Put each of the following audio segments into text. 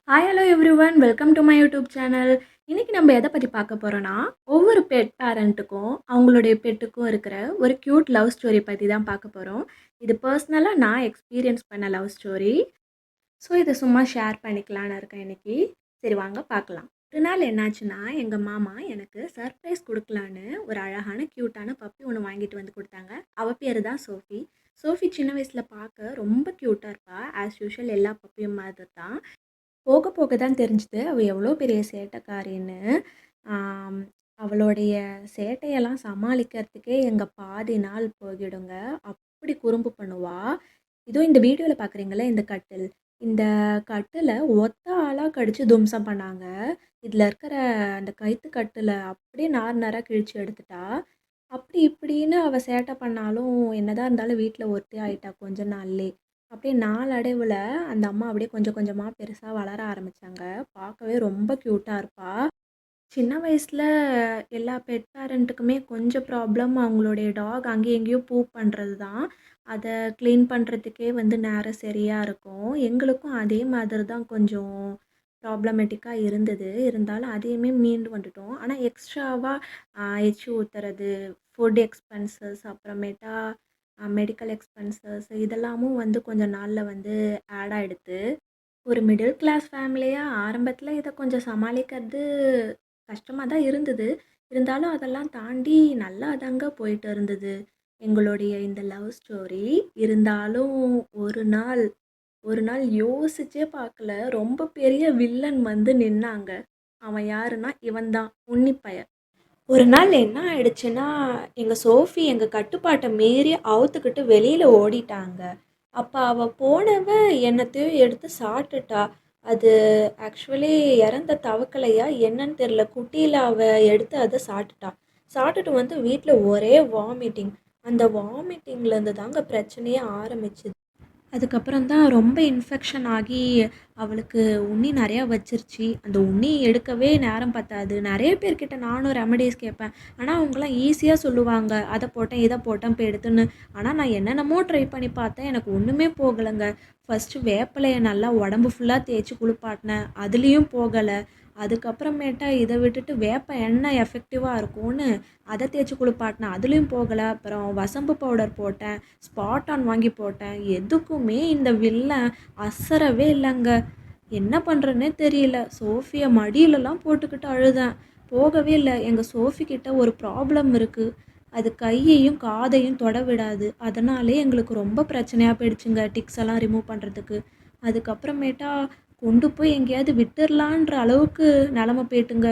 Hi hello everyone welcome to my YouTube channel. இன்றைக்கி நம்ம எதை பற்றி பார்க்க போகிறோன்னா, ஒவ்வொரு பெட் பேரண்ட்டுக்கும் அவங்களுடைய பெட்டுக்கும் இருக்கிற ஒரு க்யூட் லவ் ஸ்டோரி பற்றி தான் பார்க்க போகிறோம். இது பர்சனலாக நான் எக்ஸ்பீரியன்ஸ் பண்ண லவ் ஸ்டோரி. ஸோ இதை சும்மா ஷேர் பண்ணிக்கலான்னு இருக்கேன் இன்றைக்கி. சரி வாங்க பார்க்கலாம். ஒரு நாள் என்னாச்சுன்னா, எங்கள் மாமா எனக்கு சர்ப்ரைஸ் கொடுக்கலான்னு ஒரு அழகான க்யூட்டான பப்பி ஒன்று வாங்கிட்டு வந்து கொடுத்தாங்க. அவள் பேர் தான் சோஃபி. சோஃபி சின்ன வயசில் பார்க்க ரொம்ப க்யூட்டாக இருப்பாள். ஆஸ் யூஷுவல் எல்லா பப்பியும் மாதிரி தான். போக போக தான் தெரிஞ்சுது அவள் எவ்வளோ பெரிய சேட்டைக்காரின்னு. ஆம், அவளுடைய சேட்டையெல்லாம் சமாளிக்கிறதுக்கே எங்கள் பாதி நாள் போகிடுங்க. அப்படி குறும்பு பண்ணுவா. இதுவும் இந்த வீடியோவில் பார்க்குறீங்களே இந்த கட்டில், இந்த கட்டிலை ஒத்த ஆளாக கடித்து தும்சம் பண்ணாங்க. இதில் இருக்கிற அந்த கயிற்று கட்டில் அப்படியே நார் நாராக கிழிச்சு எடுத்துட்டா. அப்படி இப்படின்னு அவள் சேட்டை பண்ணாலும் என்னதான் இருந்தாலும் வீட்டில் ஒருத்தி ஆயிட்டா கொஞ்ச நாள்லே. அப்படியே நாளடைவில் அந்த அம்மா அப்படியே கொஞ்சம் கொஞ்சமாக பெருசாக வளர ஆரம்பித்தாங்க. பார்க்கவே ரொம்ப க்யூட்டாக இருப்பா. சின்ன வயசில் எல்லா பெட் பேரண்ட்டுக்குமே கொஞ்சம் ப்ராப்ளம் அவங்களுடைய டாக் அங்கேயும் எங்கேயும் பூ பண்ணுறது தான். அதை க்ளீன் பண்ணுறதுக்கே வந்து நேரம் சரியாக இருக்கும். எங்களுக்கும் அதே மாதிரி தான் கொஞ்சம் ப்ராப்ளமேட்டிக்காக இருந்தது. இருந்தாலும் அதையுமே மீண்டு வந்துட்டோம். ஆனால் எக்ஸ்ட்ராவாக எச்சி ஊற்றுறது, ஃபுட் எக்ஸ்பென்சஸ், அப்புறமேட்டா மெடிக்கல் எக்ஸ்பென்சஸ் இதெல்லாமும் வந்து கொஞ்சம் நாளில் வந்து ஆட் ஆகிடுது. ஒரு மிடில் கிளாஸ் ஃபேமிலியாக ஆரம்பத்தில் இதை கொஞ்சம் சமாளிக்கிறது கஷ்டமாக தான் இருந்தது. இருந்தாலும் அதெல்லாம் தாண்டி நல்லா தாங்க போயிட்டு இருந்தது எங்களுடைய இந்த லவ் ஸ்டோரி. இருந்தாலும் ஒரு நாள் ஒரு நாள் யோசிச்சே பார்க்கல, ரொம்ப பெரிய வில்லன் வந்து நின்னாங்க. அவன் யாருன்னா இவன் தான், உன்னிப்பய. ஒரு நாள் என்ன ஆயிடுச்சுன்னா, எங்கள் சோஃபி எங்கள் கட்டுப்பாட்டை மீறி அவுத்துக்கிட்டு வெளியில் ஓடிட்டாங்க. அப்போ அவள் போனவ என்னத்தையோ எடுத்து சாப்பிட்டுட்டா. அது ஆக்சுவலி இறந்த தவக்கலையா என்னன்னு தெரில. குட்டியில் அவள் எடுத்து அதை சாப்பிட்டுட்டா. சாப்பிட்டுட்டு வந்து வீட்டில் ஒரே வாமிட்டிங். அந்த வாமிட்டிங்லேருந்து தாங்க பிரச்சனையே ஆரம்பிச்சுது. அதுக்கப்புறம் தான் ரொம்ப இன்ஃபெக்ஷன் ஆகி அவளுக்கு உண்ணி நிறையா வச்சிருச்சு. அந்த உண்ணி எடுக்கவே நேரம் பத்தாது. நிறைய பேர்கிட்ட நானும் ரெமடிஸ் கேட்பேன். ஆனால் அவங்களாம் ஈஸியாக சொல்லுவாங்க, அதை போட்டேன் இதை போட்டேன் இப்போ எடுத்துன்னு. ஆனால் நான் என்னென்னமோ ட்ரை பண்ணி பார்த்தேன், எனக்கு ஒன்றுமே போகலைங்க. ஃபஸ்ட்டு வேப்பிலையை நல்லா உடம்பு ஃபுல்லாக தேய்ச்சி குளிப்பாட்டினேன், அதுலேயும் போகலை. அதுக்கப்புறமேட்டா இதை விட்டுட்டு வேப்ப எண்ணெய் எஃபெக்டிவாக இருக்கும்னு அதை தேய்ச்சி குளிப்பாட்டினேன், அதுலேயும் போகலை. அப்புறம் வசம்பு பவுடர் போட்டேன், ஸ்பாட் ஆன் வாங்கி போட்டேன். எதுக்குமே இந்த வில்லன் அசரவே இல்லைங்க. என்ன பண்ணுறேன்னே தெரியல. சோஃபியை மடியிலலாம் போட்டுக்கிட்டு அழுதேன், போகவே இல்லை. எங்கள் சோஃபிக்கிட்ட ஒரு ப்ராப்ளம் இருக்குது, அது கையையும் காதையும் தொட விடாது. அதனாலே எங்களுக்கு ரொம்ப பிரச்சனையாக போயிடுச்சுங்க டிக்ஸ் எல்லாம் ரிமூவ் பண்ணுறதுக்கு. அதுக்கப்புறமேட்டா கொண்டு போய் எங்கேயாவது விட்டுறலான்ற அளவுக்கு நிலமை போயிட்டுங்க.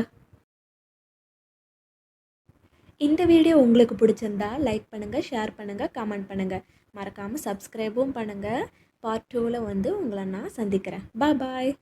இந்த வீடியோ உங்களுக்கு பிடிச்சிருந்தா லைக் பண்ணுங்கள், ஷேர் பண்ணுங்கள், கமெண்ட் பண்ணுங்கள். மறக்காமல் சப்ஸ்கிரைபும் பண்ணுங்கள். பார்ட் 2ல் வந்து உங்களை நான் சந்திக்கிறேன். பாய்.